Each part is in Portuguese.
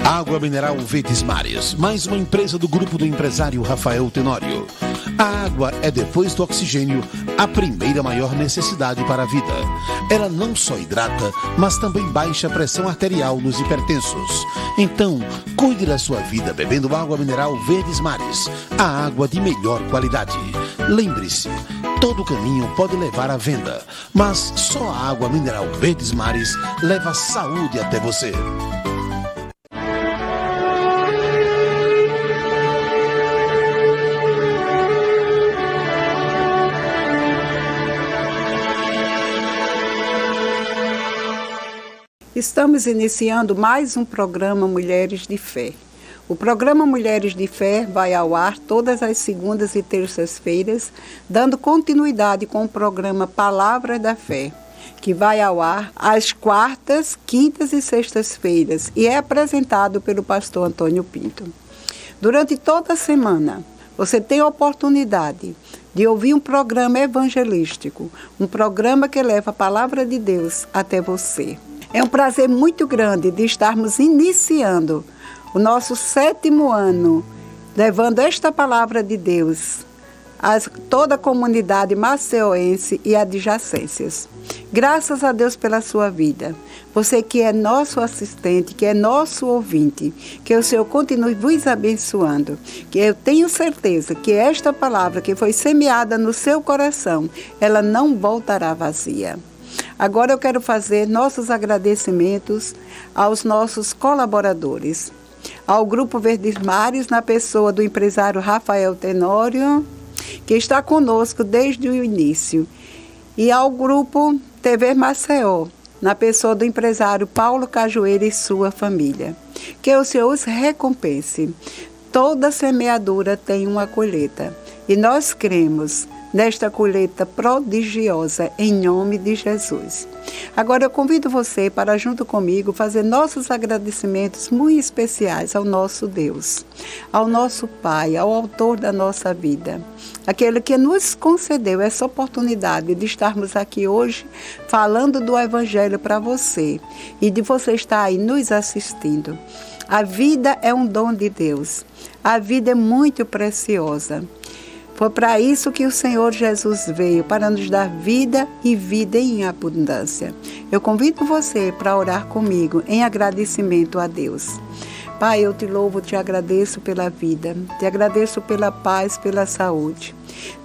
Água mineral Verdes Mares, mais uma empresa do grupo do empresário Rafael Tenório. A água é, depois do oxigênio, a primeira maior necessidade para a vida. Ela não só hidrata, mas também baixa a pressão arterial nos hipertensos. Então, cuide da sua vida bebendo água mineral Verdes Mares, a água de melhor qualidade. Lembre-se, todo caminho pode levar à venda, mas só a água mineral Verdes Mares leva saúde até você. Estamos iniciando mais um programa Mulheres de Fé. O programa Mulheres de Fé vai ao ar todas as segundas e terças-feiras, dando continuidade com o programa Palavra da Fé, que vai ao ar às quartas, quintas e sextas-feiras e é apresentado pelo pastor Antônio Pinto. Durante toda a semana, você tem a oportunidade de ouvir um programa evangelístico, um programa que leva a palavra de Deus até você. É um prazer muito grande de estarmos iniciando o nosso 7º ano, levando esta palavra de Deus a toda a comunidade maceoense e adjacências. Graças a Deus pela sua vida. Você que é nosso assistente, que é nosso ouvinte, que o Senhor continue vos abençoando. Que eu tenho certeza que esta palavra que foi semeada no seu coração, ela não voltará vazia. Agora eu quero fazer nossos agradecimentos aos nossos colaboradores. Ao Grupo Verdes Mares, na pessoa do empresário Rafael Tenório, que está conosco desde o início. E ao Grupo TV Maceió, na pessoa do empresário Paulo Cajueira e sua família. Que o Senhor os recompense. Toda semeadura tem uma colheita. E nós cremos nesta colheita prodigiosa, em nome de Jesus. Agora eu convido você para, junto comigo, fazer nossos agradecimentos muito especiais ao nosso Deus, ao nosso Pai, ao autor da nossa vida, aquele que nos concedeu essa oportunidade de estarmos aqui hoje falando do Evangelho para você e de você estar aí nos assistindo. A vida é um dom de Deus, a vida é muito preciosa. Foi para isso que o Senhor Jesus veio, para nos dar vida e vida em abundância. Eu convido você para orar comigo em agradecimento a Deus. Pai, eu te louvo, te agradeço pela vida, te agradeço pela paz, pela saúde.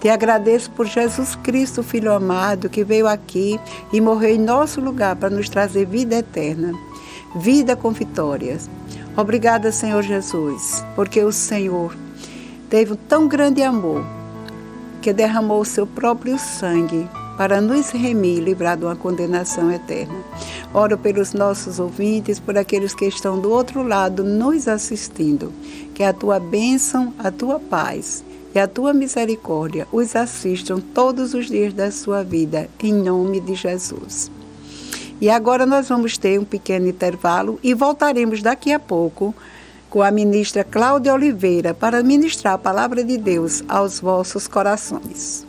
Te agradeço por Jesus Cristo, Filho amado, que veio aqui e morreu em nosso lugar para nos trazer vida eterna, vida com vitórias. Obrigada, Senhor Jesus, porque o Senhor teve um tão grande amor que derramou o seu próprio sangue para nos remir e livrar de uma condenação eterna. Oro pelos nossos ouvintes, por aqueles que estão do outro lado nos assistindo, que a tua bênção, a tua paz e a tua misericórdia os assistam todos os dias da sua vida, em nome de Jesus. E agora nós vamos ter um pequeno intervalo e voltaremos daqui a pouco com a ministra Cláudia Oliveira para ministrar a palavra de Deus aos vossos corações.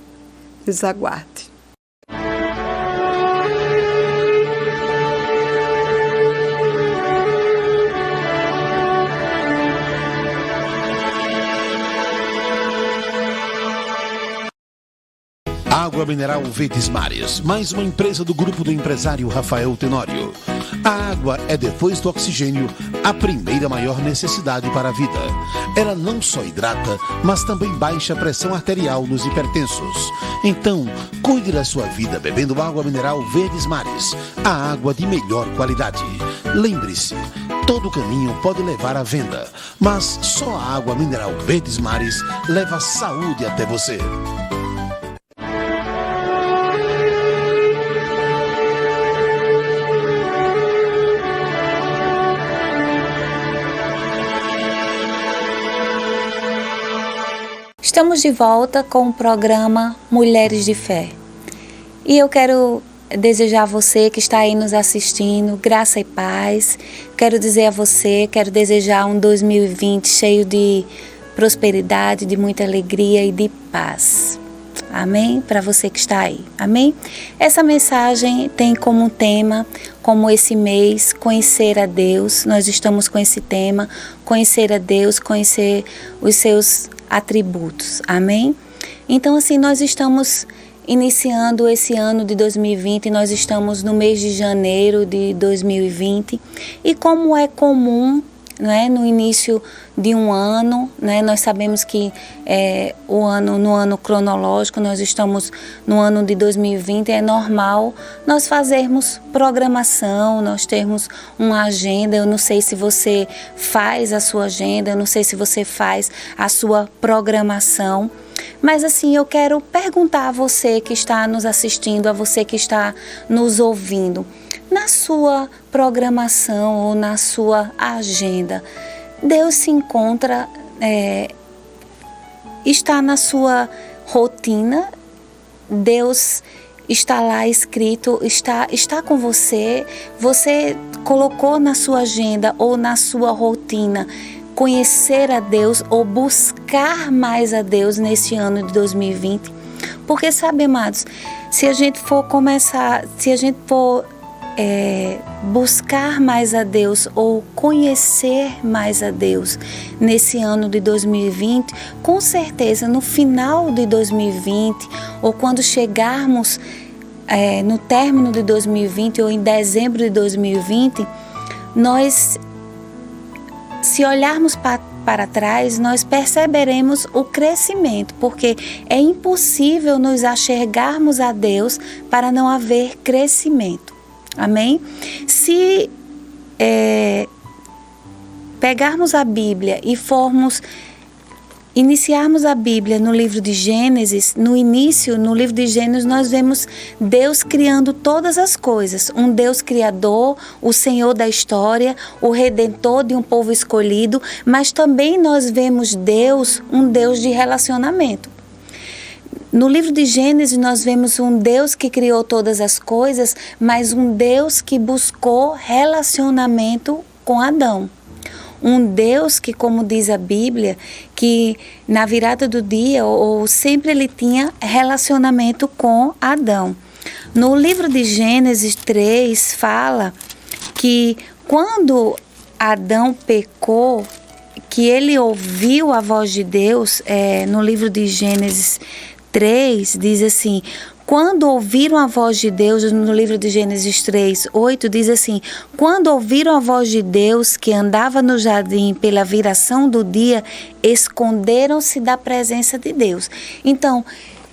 Nos aguarde. Água mineral Verdes Mares, mais uma empresa do grupo do empresário Rafael Tenório. A água é, depois do oxigênio, a primeira maior necessidade para a vida. Ela não só hidrata, mas também baixa a pressão arterial nos hipertensos. Então, cuide da sua vida bebendo água mineral Verdes Mares, a água de melhor qualidade. Lembre-se, todo caminho pode levar à venda, mas só a água mineral Verdes Mares leva saúde até você. Estamos de volta com o programa Mulheres de Fé. E eu quero desejar a você que está aí nos assistindo graça e paz. Quero dizer a você, quero desejar um 2020 cheio de prosperidade, de muita alegria e de paz. Amém? Para você que está aí. Amém? Essa mensagem tem como tema como esse mês, conhecer a Deus. Nós estamos com esse tema, conhecer a Deus, conhecer os seus atributos. Amém? Então, assim, nós estamos iniciando esse ano de 2020, nós estamos no mês de janeiro de 2020 e como é comum, né, no início de um ano, né, nós sabemos que no ano cronológico, nós estamos no ano de 2020, é normal nós fazermos programação, nós termos uma agenda. Eu não sei se você faz a sua agenda, eu não sei se você faz a sua programação, mas assim, eu quero perguntar a você que está nos assistindo, a você que está nos ouvindo, na sua programação ou na sua agenda, Deus se encontra, está na sua rotina, Deus está lá escrito, está com você, você colocou na sua agenda ou na sua rotina conhecer a Deus ou buscar mais a Deus nesse ano de 2020, porque sabe, amados, se a gente for buscar mais a Deus ou conhecer mais a Deus nesse ano de 2020, com certeza no final de 2020 ou quando chegarmos no término de 2020 ou em dezembro de 2020, nós, se olharmos para trás, nós perceberemos o crescimento, porque é impossível nos achegarmos a Deus para não haver crescimento. Amém? Se pegarmos a Bíblia e iniciarmos a Bíblia no livro de Gênesis, no livro de Gênesis, nós vemos Deus criando todas as coisas. Um Deus criador, o Senhor da história, o Redentor de um povo escolhido, mas também nós vemos Deus, um Deus de relacionamento. No livro de Gênesis nós vemos um Deus que criou todas as coisas, mas um Deus que buscou relacionamento com Adão. Um Deus que, como diz a Bíblia, que na virada do dia ou sempre ele tinha relacionamento com Adão. No livro de Gênesis 3 fala que quando Adão pecou, que ele ouviu a voz de Deus, no livro de Gênesis 3 diz assim: quando ouviram a voz de Deus, no livro de Gênesis 3, 8, diz assim: quando ouviram a voz de Deus que andava no jardim pela viração do dia, esconderam-se da presença de Deus. Então,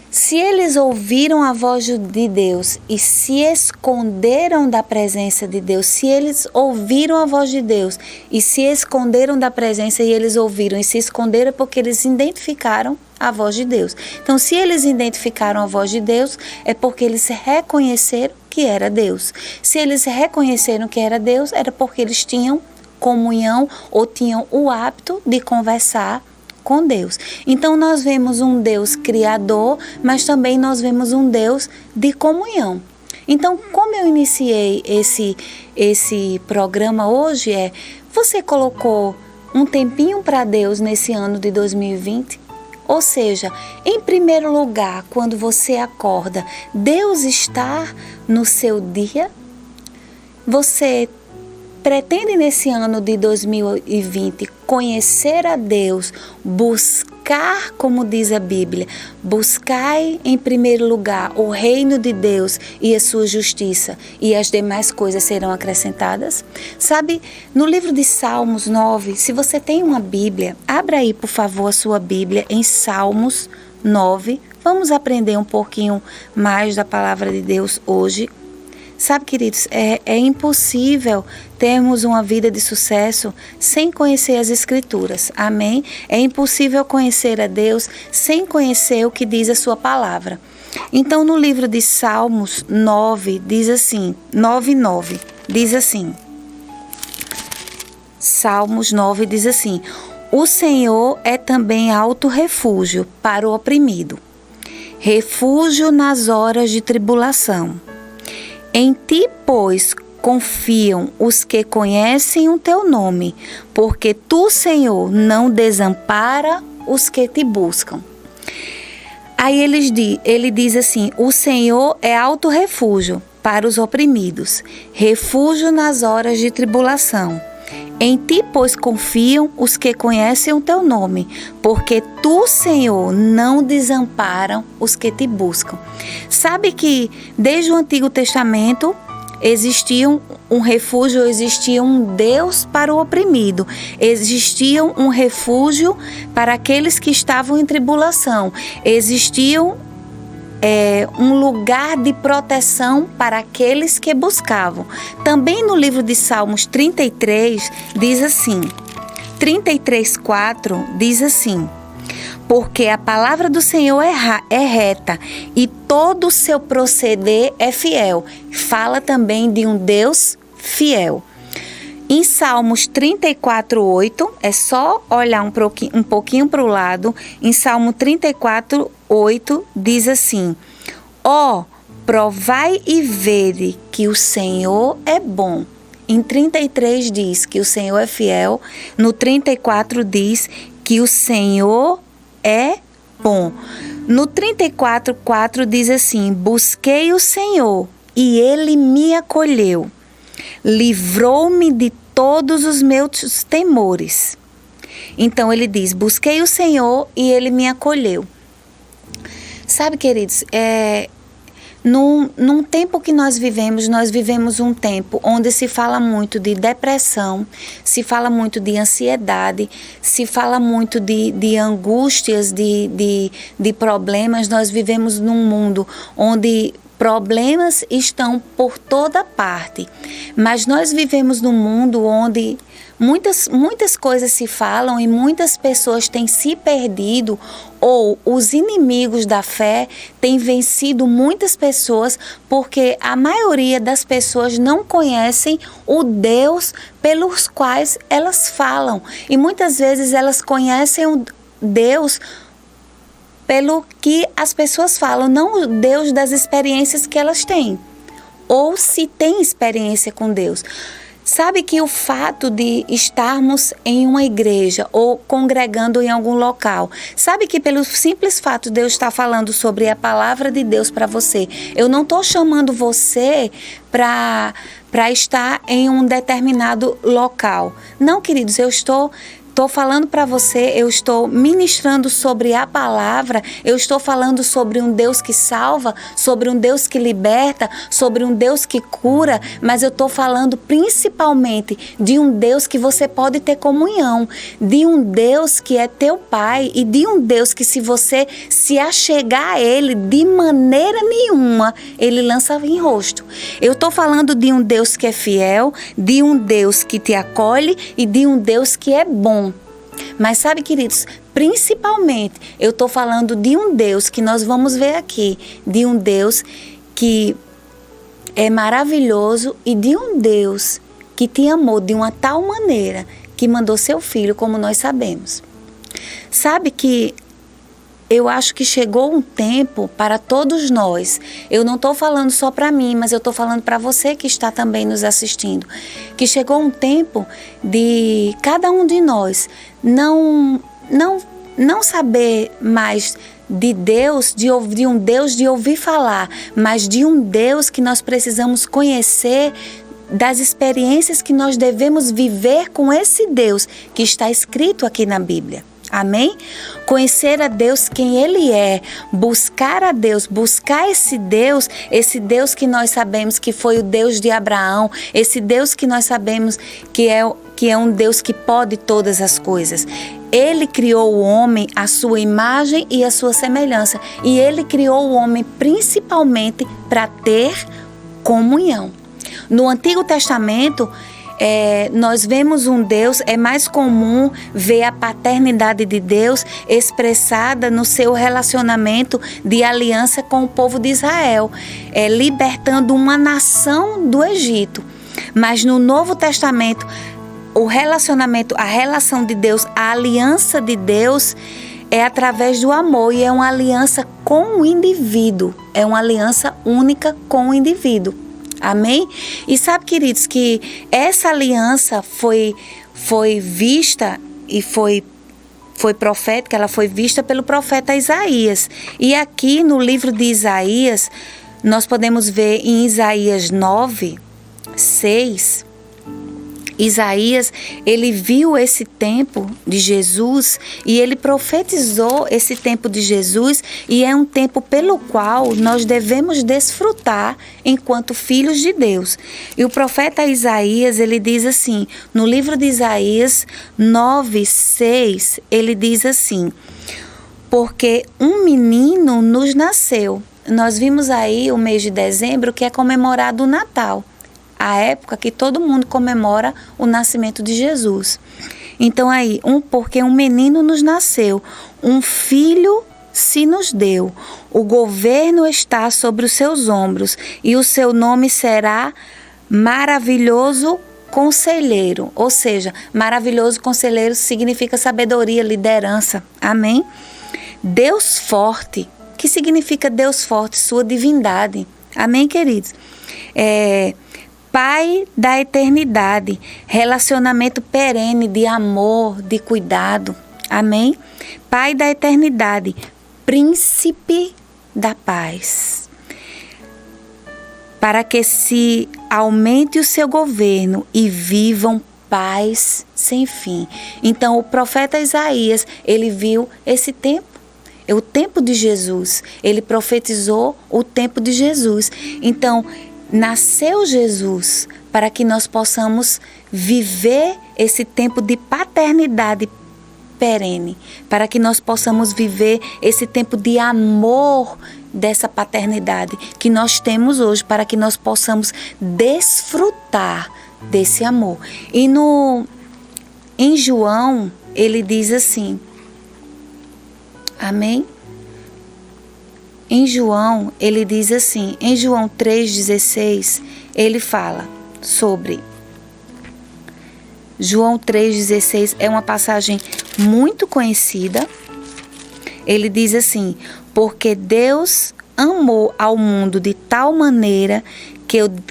se eles ouviram a voz de Deus e se esconderam da presença de Deus, se eles ouviram a voz de Deus e se esconderam da presença e eles ouviram e se esconderam porque eles identificaram a voz de Deus. Então, se eles identificaram a voz de Deus, é porque eles reconheceram que era Deus. Se eles reconheceram que era Deus, era porque eles tinham comunhão ou tinham o hábito de conversar com Deus. Então nós vemos um Deus criador, mas também nós vemos um Deus de comunhão. Então, como eu iniciei esse programa hoje, você colocou um tempinho para Deus nesse ano de 2020? Ou seja, em primeiro lugar, quando você acorda, Deus está no seu dia? Você pretende nesse ano de 2020 conhecer a Deus, buscar, como diz a Bíblia, buscai em primeiro lugar o reino de Deus e a sua justiça, e as demais coisas serão acrescentadas? Sabe, no livro de Salmos 9, se você tem uma Bíblia, abra aí por favor a sua Bíblia em Salmos 9, vamos aprender um pouquinho mais da palavra de Deus hoje. Sabe, queridos, é impossível termos uma vida de sucesso sem conhecer as Escrituras, amém? É impossível conhecer a Deus sem conhecer o que diz a sua palavra. Então, no livro de Salmos 9, diz assim, 9:9, diz assim, Salmos 9 diz assim: o Senhor é também alto refúgio para o oprimido, refúgio nas horas de tribulação. Em ti, pois, confiam os que conhecem o teu nome, porque tu, Senhor, não desampara os que te buscam. Aí ele diz assim: o Senhor é alto refúgio para os oprimidos, refúgio nas horas de tribulação. Em ti, pois, confiam os que conhecem o teu nome, porque tu, Senhor, não desamparam os que te buscam. Sabe que desde o Antigo Testamento existia um refúgio, existia um Deus para o oprimido, existia um refúgio para aqueles que estavam em tribulação, existia um lugar de proteção para aqueles que buscavam. Também no livro de Salmos 33, diz assim, 33:4 diz assim: porque a palavra do Senhor é reta e todo o seu proceder é fiel. Fala também de um Deus fiel. Em Salmos 34:8, é só olhar um pouquinho para o lado. Em Salmo 34:8 diz assim: ó, provai e vede que o Senhor é bom. Em 33 diz que o Senhor é fiel. No 34 diz que o Senhor é bom. No 34:4 diz assim: busquei o Senhor e Ele me acolheu. Livrou-me de todos os meus temores. Então ele diz: busquei o Senhor e Ele me acolheu. Sabe, queridos, num tempo que nós vivemos um tempo onde se fala muito de depressão, se fala muito de ansiedade, se fala muito de angústias, de problemas. Nós vivemos num mundo onde problemas estão por toda parte, mas nós vivemos num mundo onde muitas coisas se falam e muitas pessoas têm se perdido, ou os inimigos da fé têm vencido muitas pessoas, porque a maioria das pessoas não conhecem o Deus pelos quais elas falam. E muitas vezes elas conhecem o Deus pelo que as pessoas falam, não o Deus das experiências que elas têm, ou se tem experiência com Deus. Sabe que o fato de estarmos em uma igreja ou congregando em algum local, sabe que pelo simples fato de Deus estar falando sobre a palavra de Deus para você, eu não estou chamando você para estar em um determinado local. Não, queridos, eu estou falando para você, eu estou ministrando sobre a palavra, eu estou falando sobre um Deus que salva, sobre um Deus que liberta, sobre um Deus que cura, mas eu estou falando principalmente de um Deus que você pode ter comunhão, de um Deus que é teu Pai e de um Deus que, se você se achegar a Ele, de maneira nenhuma Ele lança em rosto. Eu estou falando de um Deus que é fiel, de um Deus que te acolhe e de um Deus que é bom. Mas sabe, queridos, principalmente eu estou falando de um Deus que nós vamos ver aqui, de um Deus que é maravilhoso e de um Deus que te amou de uma tal maneira que mandou seu filho, como nós sabemos. Sabe que eu acho que chegou um tempo para todos nós, eu não estou falando só para mim, mas eu estou falando para você que está também nos assistindo, que chegou um tempo de cada um de nós não saber mais de Deus, de um Deus de ouvir falar, mas de um Deus que nós precisamos conhecer, das experiências que nós devemos viver com esse Deus que está escrito aqui na Bíblia. Amém? Conhecer a Deus quem Ele é, buscar a Deus, buscar esse Deus que nós sabemos que foi o Deus de Abraão, esse Deus que nós sabemos que é um Deus que pode todas as coisas. Ele criou o homem à sua imagem e à sua semelhança, e Ele criou o homem principalmente para ter comunhão. No Antigo Testamento, nós vemos um Deus, é mais comum ver a paternidade de Deus expressada no seu relacionamento de aliança com o povo de Israel, libertando uma nação do Egito. Mas no Novo Testamento, a relação de Deus, a aliança de Deus é através do amor, e é uma aliança com o indivíduo, é uma aliança única com o indivíduo. Amém? E sabe, queridos, que essa aliança foi vista e foi profética, ela foi vista pelo profeta Isaías. E aqui no livro de Isaías, nós podemos ver em Isaías 9, 6, Isaías, ele viu esse tempo de Jesus e ele profetizou esse tempo de Jesus, e é um tempo pelo qual nós devemos desfrutar enquanto filhos de Deus. E o profeta Isaías, ele diz assim, no livro de Isaías 9, 6, ele diz assim: porque um menino nos nasceu. Nós vimos aí o mês de dezembro, que é comemorado o Natal, a época que todo mundo comemora o nascimento de Jesus. Então aí, porque um menino nos nasceu, um filho se nos deu, o governo está sobre os seus ombros, e o seu nome será Maravilhoso Conselheiro. Ou seja, Maravilhoso Conselheiro significa sabedoria, liderança. Amém? Deus forte. O que significa Deus forte? Sua divindade. Amém, queridos? Pai da eternidade, relacionamento perene de amor, de cuidado. Amém? Pai da eternidade, príncipe da paz. Para que se aumente o seu governo e vivam paz sem fim. Então, o profeta Isaías, ele viu esse tempo. É o tempo de Jesus. Ele profetizou o tempo de Jesus. Então, nasceu Jesus para que nós possamos viver esse tempo de paternidade perene, para que nós possamos viver esse tempo de amor dessa paternidade que nós temos hoje, para que nós possamos desfrutar desse amor. E em João, ele diz assim, amém? Em João, ele diz assim, em João 3,16, ele fala sobre... João 3,16 é uma passagem muito conhecida. Ele diz assim, porque Deus amou ao mundo de tal maneira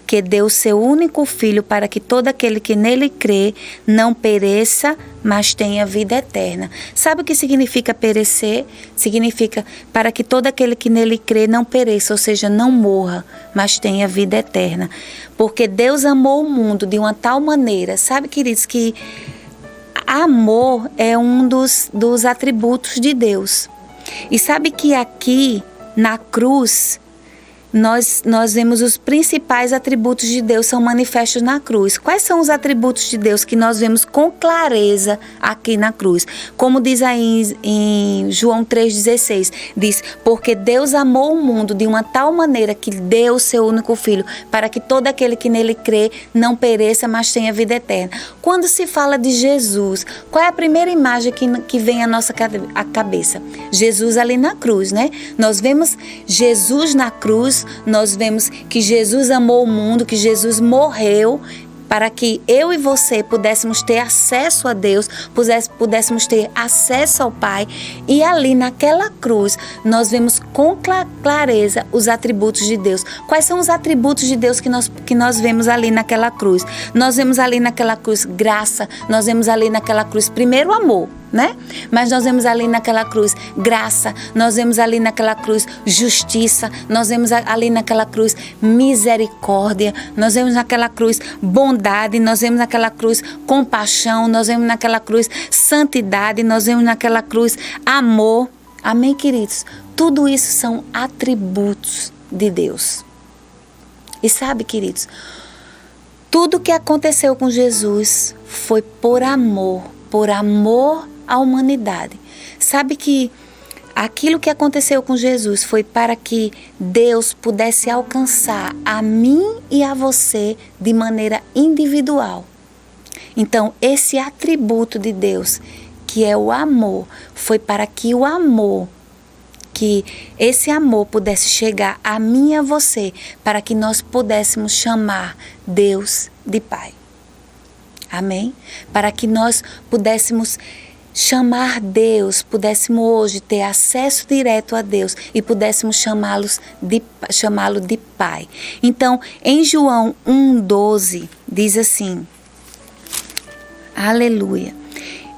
que deu seu único filho para que todo aquele que nele crê não pereça, mas tenha vida eterna. Sabe o que significa perecer? Significa para que todo aquele que nele crê não pereça, ou seja, não morra, mas tenha vida eterna. Porque Deus amou o mundo de uma tal maneira. Sabe, queridos, que amor é um dos atributos de Deus. E sabe que aqui na cruz nós vemos os principais atributos de Deus são manifestos na cruz. Quais são os atributos de Deus que nós vemos com clareza aqui na cruz? Como diz aí em João 3,16, diz, porque Deus amou o mundo de uma tal maneira que deu o seu único filho, para que todo aquele que nele crê não pereça, mas tenha vida eterna. Quando se fala de Jesus, qual é a primeira imagem que vem à nossa cabeça? Jesus ali na cruz, né? Nós vemos Jesus na cruz. Nós vemos que Jesus amou o mundo, que Jesus morreu para que eu e você pudéssemos ter acesso a Deus, pudéssemos ter acesso ao Pai. E ali naquela cruz nós vemos com clareza os atributos de Deus. Quais são os atributos de Deus que nós vemos ali naquela cruz? Nós vemos ali naquela cruz graça, nós vemos ali naquela cruz primeiro amor, né? Mas nós vemos ali naquela cruz graça, nós vemos ali naquela cruz justiça, nós vemos ali naquela cruz misericórdia, nós vemos naquela cruz bondade, nós vemos naquela cruz compaixão, nós vemos naquela cruz santidade, nós vemos naquela cruz amor. Amém, queridos? Tudo isso são atributos de Deus. E sabe, queridos, tudo que aconteceu com Jesus foi por amor à humanidade. Sabe que aquilo que aconteceu com Jesus foi para que Deus pudesse alcançar a mim e a você de maneira individual. Então, esse atributo de Deus, que é o amor, foi para que esse amor pudesse chegar a mim e a você, para que nós pudéssemos chamar Deus de Pai. Amém? Para que nós pudéssemos chamar Deus, pudéssemos hoje ter acesso direto a Deus e pudéssemos chamá-lo de Pai. Então, em João 1,12, diz assim, aleluia,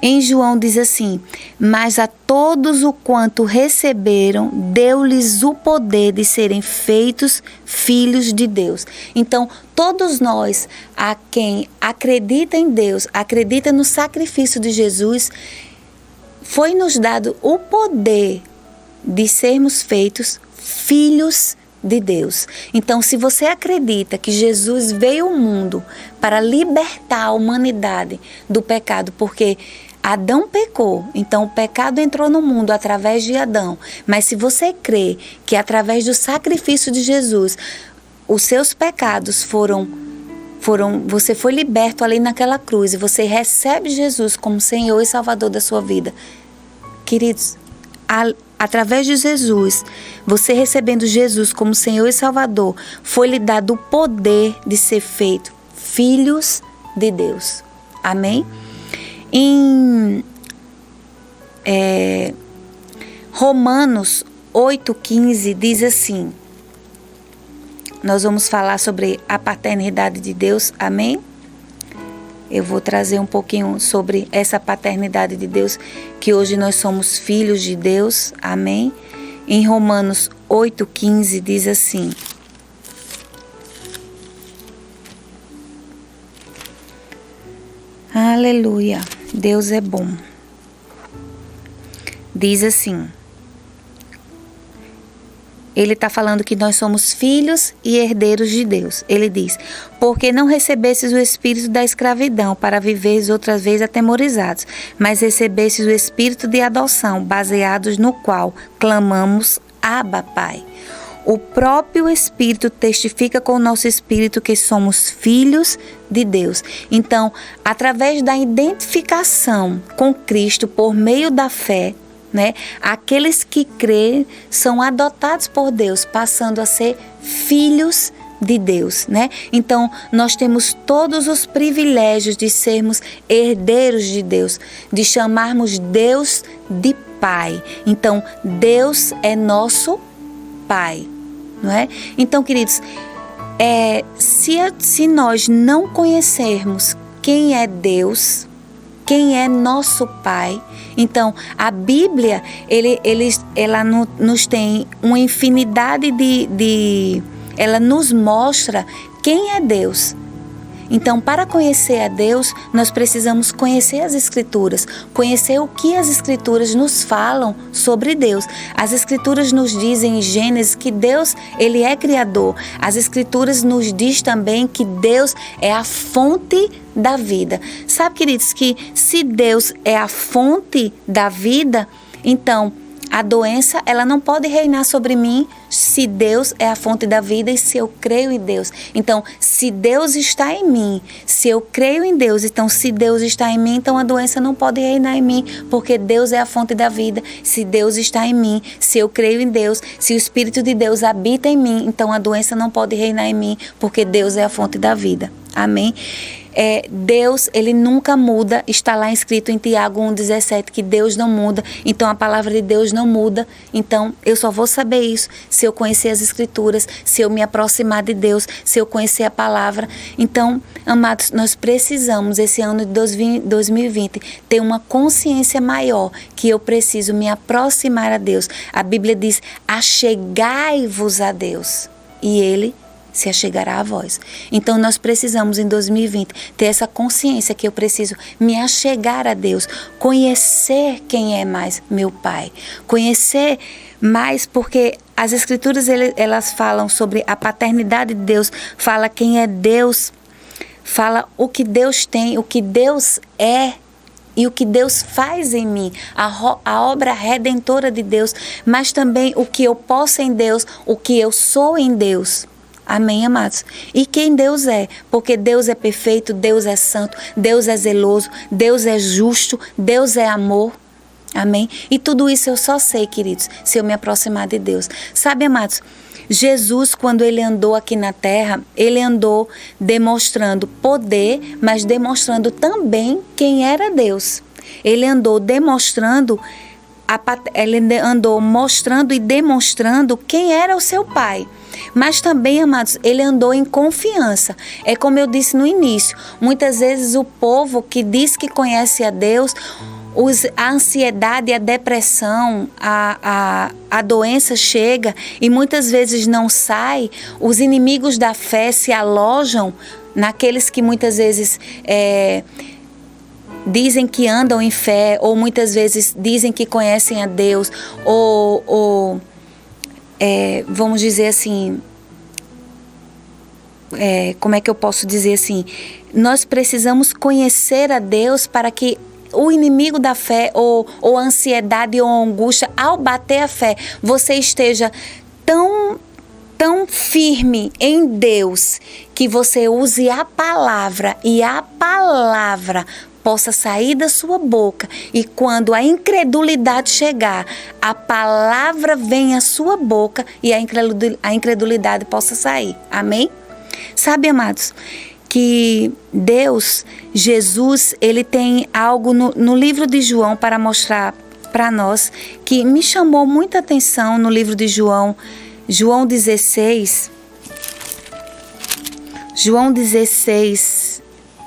Em João diz assim: mas a todos o quanto receberam, deu-lhes o poder de serem feitos filhos de Deus. Então, todos nós, a quem acredita em Deus, acredita no sacrifício de Jesus, foi nos dado o poder de sermos feitos filhos de Deus. Então, se você acredita que Jesus veio ao mundo para libertar a humanidade do pecado, porque Adão pecou, então o pecado entrou no mundo através de Adão. Mas se você crê que através do sacrifício de Jesus, os seus pecados você foi liberto ali naquela cruz e você recebe Jesus como Senhor e Salvador da sua vida. Queridos, através de Jesus, você recebendo Jesus como Senhor e Salvador, foi lhe dado o poder de ser feito filhos de Deus. Amém? Em Romanos 8,15 diz assim, nós vamos falar sobre a paternidade de Deus, amém? Eu vou trazer um pouquinho sobre essa paternidade de Deus, que hoje nós somos filhos de Deus, amém? Em Romanos 8,15 diz assim, aleluia, Deus é bom. Diz assim, ele está falando que nós somos filhos e herdeiros de Deus. Ele diz, porque não recebestes o espírito da escravidão para viveres outra vez atemorizados, mas recebestes o espírito de adoção, baseados no qual clamamos, Abba, Pai. O próprio Espírito testifica com o nosso espírito que somos filhos de Deus. Então, através da identificação com Cristo por meio da fé, né, aqueles que creem são adotados por Deus, passando a ser filhos de Deus, né? Então, nós temos todos os privilégios de sermos herdeiros de Deus, de chamarmos Deus de Pai. Então, Deus é nosso Pai, não é? Então, queridos, se nós não conhecermos quem é Deus, quem é nosso Pai, então a Bíblia ela nos tem uma infinidade ela nos mostra quem é Deus. Então, para conhecer a Deus, nós precisamos conhecer as Escrituras, conhecer o que as Escrituras nos falam sobre Deus. As Escrituras nos dizem em Gênesis que Deus, Ele é Criador. As Escrituras nos diz também que Deus é a fonte da vida. Sabe, queridos, que se Deus é a fonte da vida, então a doença, ela não pode reinar sobre mim se Deus é a fonte da vida e se eu creio em Deus. Então, se Deus está em mim, se eu creio em Deus, então se Deus está em mim, então a doença não pode reinar em mim, porque Deus é a fonte da vida. Se Deus está em mim, se eu creio em Deus, se o Espírito de Deus habita em mim, então a doença não pode reinar em mim, porque Deus é a fonte da vida. Amém? Deus, Ele nunca muda, está lá escrito em Tiago 1,17 que Deus não muda, então a palavra de Deus não muda. Então eu só vou saber isso se eu conhecer as Escrituras, se eu me aproximar de Deus, se eu conhecer a palavra. Então, amados, nós precisamos esse ano de 2020 ter uma consciência maior que eu preciso me aproximar a Deus. A Bíblia diz, achegai-vos a Deus e Ele se achegará a vós. Então nós precisamos em 2020 ter essa consciência que eu preciso me achegar a Deus, conhecer quem é mais meu Pai, conhecer mais, porque as Escrituras elas falam sobre a paternidade de Deus, fala quem é Deus, fala o que Deus tem, o que Deus é e o que Deus faz em mim, a obra redentora de Deus, mas também o que eu posso em Deus, o que eu sou em Deus. Amém, amados? E quem Deus é? Porque Deus é perfeito, Deus é santo, Deus é zeloso, Deus é justo, Deus é amor. Amém? E tudo isso eu só sei, queridos, se eu me aproximar de Deus. Sabe, amados, Jesus, quando Ele andou aqui na terra, Ele andou demonstrando poder, mas demonstrando também quem era Deus. Ele andou demonstrando ele andou mostrando e demonstrando quem era o seu pai. Mas também, amados, ele andou em confiança. É como eu disse no início, muitas vezes o povo que diz que conhece a Deus, a ansiedade, a depressão, a doença chega e muitas vezes não sai. Os inimigos da fé se alojam naqueles que muitas vezes dizem que andam em fé, ou muitas vezes dizem que conhecem a Deus, ou vamos dizer assim, como é que eu posso dizer assim? Nós precisamos conhecer a Deus para que o inimigo da fé, ou a ansiedade ou a angústia, ao bater a fé, você esteja tão firme em Deus que você use a palavra e a palavra possa sair da sua boca, e quando a incredulidade chegar, a palavra vem à sua boca e a incredulidade possa sair. Amém? Sabe, amados, que Deus, Jesus, ele tem algo no livro de João para mostrar para nós, que me chamou muita atenção no livro de João 16,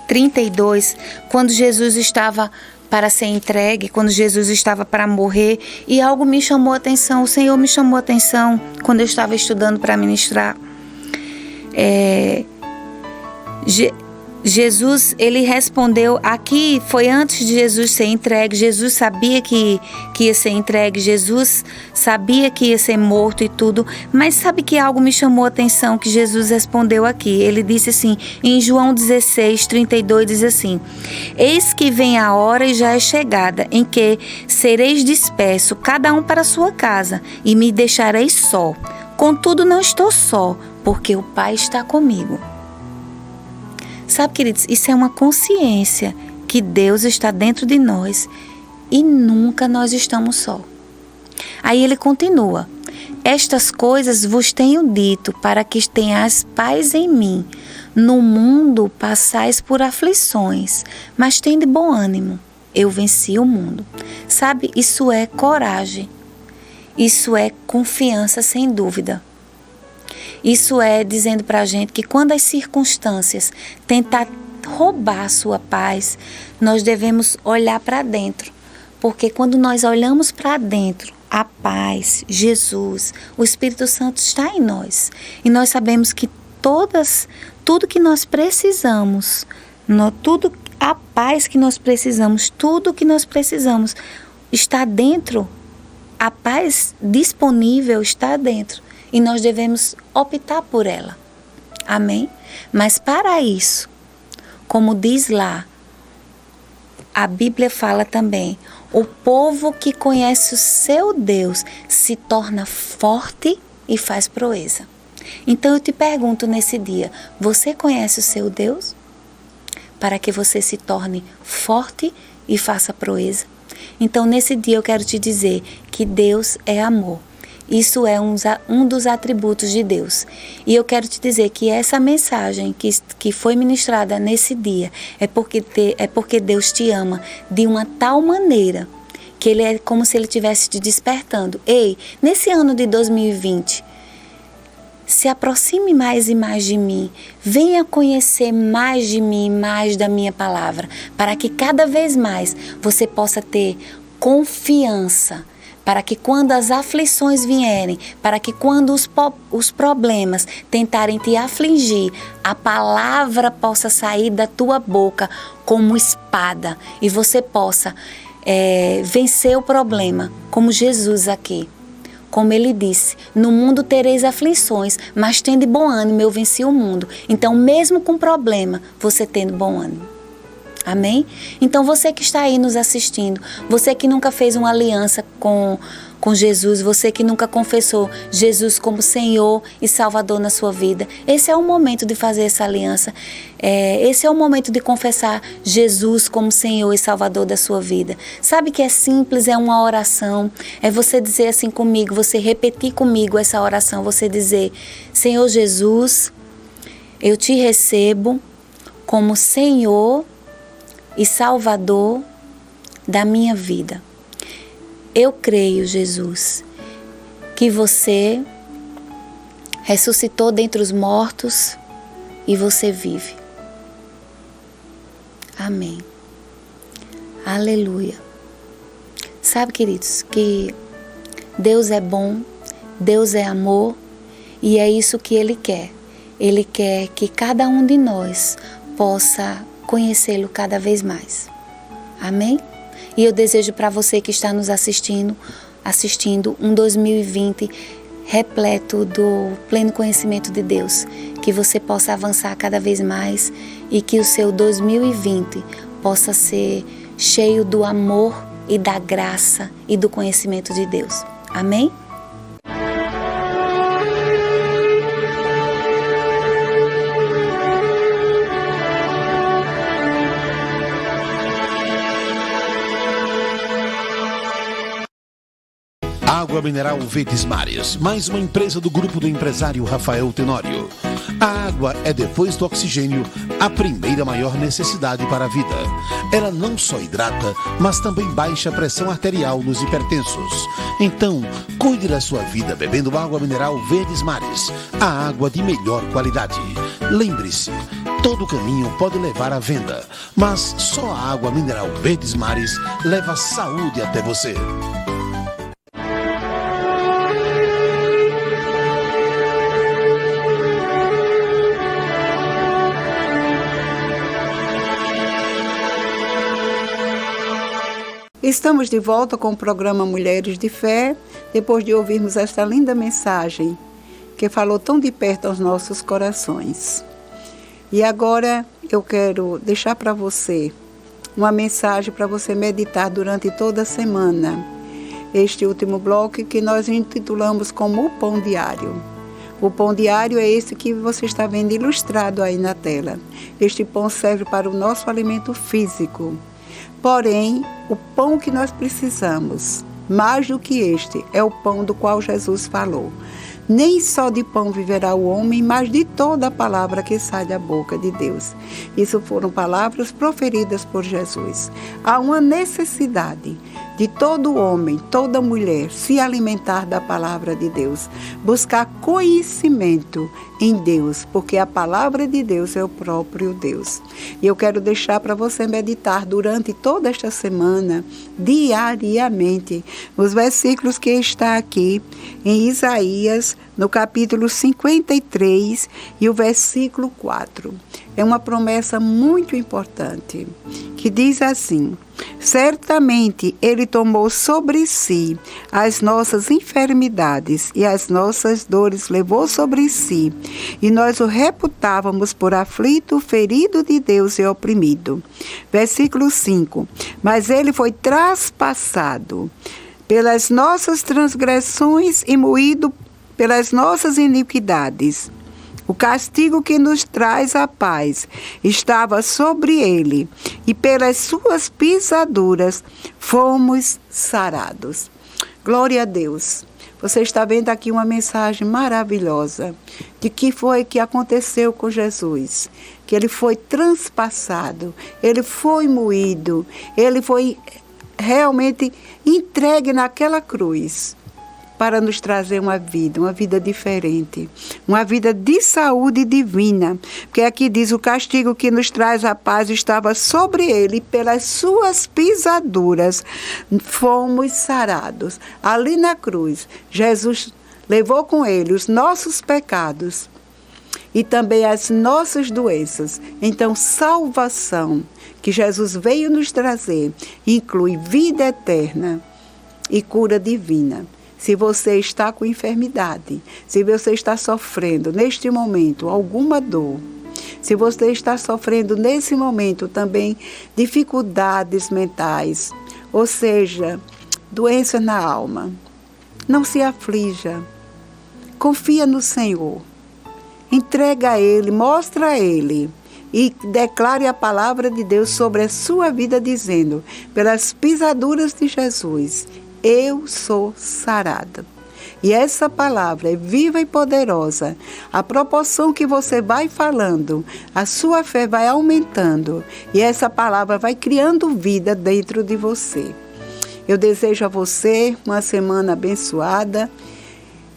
32, quando Jesus estava para ser entregue, quando Jesus estava para morrer, e algo me chamou a atenção, o Senhor me chamou a atenção quando eu estava estudando para ministrar. Jesus, ele respondeu, aqui foi antes de Jesus ser entregue, Jesus sabia que ia ser entregue, Jesus sabia que ia ser morto e tudo, mas sabe que algo me chamou a atenção que Jesus respondeu aqui. Ele disse assim, em João 16, 32, diz assim: eis que vem a hora e já é chegada, em que sereis dispersos, cada um para a sua casa, e me deixareis só. Contudo, não estou só, porque o Pai está comigo. Sabe, queridos, isso é uma consciência que Deus está dentro de nós e nunca nós estamos só. Aí ele continua: estas coisas vos tenho dito para que tenhais paz em mim. No mundo passais por aflições, mas tende bom ânimo. Eu venci o mundo. Sabe, isso é coragem. Isso é confiança sem dúvida. Isso é dizendo para a gente que quando as circunstâncias tentar roubar a sua paz, nós devemos olhar para dentro. Porque quando nós olhamos para dentro, a paz, Jesus, o Espírito Santo está em nós. E nós sabemos que tudo que nós precisamos, a paz que nós precisamos, tudo que nós precisamos está dentro. A paz disponível está dentro. E nós devemos optar por ela. Amém? Mas para isso, como diz lá, a Bíblia fala também, o povo que conhece o seu Deus se torna forte e faz proeza. Então eu te pergunto nesse dia, você conhece o seu Deus? Para que você se torne forte e faça proeza. Então nesse dia eu quero te dizer que Deus é amor. Isso é um dos atributos de Deus. E eu quero te dizer que essa mensagem que foi ministrada nesse dia é porque Deus te ama de uma tal maneira que Ele é como se Ele estivesse te despertando. Ei, nesse ano de 2020, se aproxime mais e mais de mim. Venha conhecer mais de mim, mais da minha palavra, para que cada vez mais você possa ter confiança, para que quando as aflições vierem, para que quando os problemas tentarem te afligir, a palavra possa sair da tua boca como espada e você possa vencer o problema, como Jesus aqui. Como ele disse, no mundo tereis aflições, mas tende bom ânimo, eu venci o mundo. Então, mesmo com problema, você tendo bom ânimo. Amém? Então você que está aí nos assistindo, você que nunca fez uma aliança com Jesus, você que nunca confessou Jesus como Senhor e Salvador na sua vida, esse é o momento de fazer essa aliança. Esse é o momento de confessar Jesus como Senhor e Salvador da sua vida. Sabe que é simples, é uma oração, é você dizer assim comigo, você repetir comigo essa oração, você dizer: Senhor Jesus, eu te recebo como Senhor e Salvador da minha vida. Eu creio, Jesus, que você ressuscitou dentre os mortos e você vive. Amém. Aleluia. Sabe, queridos, que Deus é bom, Deus é amor e é isso que Ele quer. Ele quer que cada um de nós possa conhecê-lo cada vez mais. Amém? E eu desejo para você que está nos assistindo um 2020 repleto do pleno conhecimento de Deus, que você possa avançar cada vez mais e que o seu 2020 possa ser cheio do amor e da graça e do conhecimento de Deus. Amém? Água mineral Verdes Mares, mais uma empresa do grupo do empresário Rafael Tenório. A água é, depois do oxigênio, a primeira maior necessidade para a vida. Ela não só hidrata, mas também baixa a pressão arterial nos hipertensos. Então, cuide da sua vida bebendo água mineral Verdes Mares, a água de melhor qualidade. Lembre-se, todo caminho pode levar à venda, mas só a água mineral Verdes Mares leva saúde até você. Estamos de volta com o programa Mulheres de Fé, depois de ouvirmos esta linda mensagem que falou tão de perto aos nossos corações. E agora eu quero deixar para você uma mensagem para você meditar durante toda a semana. Este último bloco que nós intitulamos como o Pão Diário. O pão diário é esse que você está vendo ilustrado aí na tela. Este pão serve para o nosso alimento físico. Porém, o pão que nós precisamos, mais do que este, é o pão do qual Jesus falou. Nem só de pão viverá o homem, mas de toda a palavra que sai da boca de Deus. Isso foram palavras proferidas por Jesus. Há uma necessidade de todo homem, toda mulher, se alimentar da palavra de Deus, buscar conhecimento em Deus, porque a palavra de Deus é o próprio Deus. E eu quero deixar para você meditar durante toda esta semana, diariamente, os versículos que está aqui em Isaías, no capítulo 53 e o versículo 4. É uma promessa muito importante, que diz assim: certamente Ele tomou sobre si as nossas enfermidades e as nossas dores levou sobre si, e nós o reputávamos por aflito, ferido de Deus e oprimido. Versículo 5. Mas Ele foi traspassado pelas nossas transgressões e moído pelas nossas iniquidades. O castigo que nos traz a paz estava sobre ele, e pelas suas pisaduras fomos sarados. Glória a Deus. Você está vendo aqui uma mensagem maravilhosa de que foi que aconteceu com Jesus. Que ele foi transpassado, ele foi moído, ele foi realmente entregue naquela cruz, para nos trazer uma vida diferente, uma vida de saúde divina. Porque aqui diz: o castigo que nos traz a paz estava sobre ele, e pelas suas pisaduras fomos sarados. Ali na cruz, Jesus levou com ele os nossos pecados e também as nossas doenças. Então, salvação que Jesus veio nos trazer inclui vida eterna e cura divina. Se você está com enfermidade, se você está sofrendo neste momento alguma dor, se você está sofrendo nesse momento também dificuldades mentais, ou seja, doença na alma, não se aflija, confia no Senhor, entrega a Ele, mostra a Ele e declare a palavra de Deus sobre a sua vida, dizendo: pelas pisaduras de Jesus, eu sou sarada. E essa palavra é viva e poderosa. À proporção que você vai falando, a sua fé vai aumentando. E essa palavra vai criando vida dentro de você. Eu desejo a você uma semana abençoada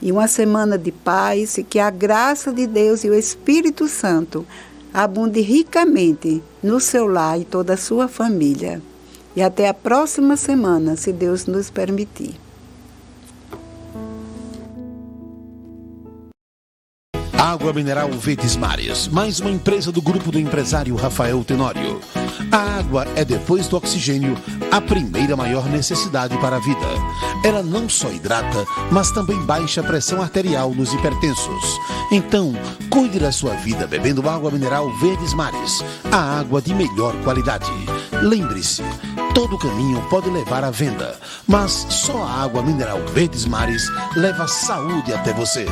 e uma semana de paz, e que a graça de Deus e o Espírito Santo abunde ricamente no seu lar e toda a sua família. E até a próxima semana, se Deus nos permitir. Água mineral Verdes Mares, mais uma empresa do grupo do empresário Rafael Tenório. A água é, depois do oxigênio, a primeira maior necessidade para a vida. Ela não só hidrata, mas também baixa a pressão arterial nos hipertensos. Então, cuide da sua vida bebendo água mineral Verdes Mares, a água de melhor qualidade. Lembre-se, todo caminho pode levar à venda, mas só a água mineral Verdes Mares leva saúde até você.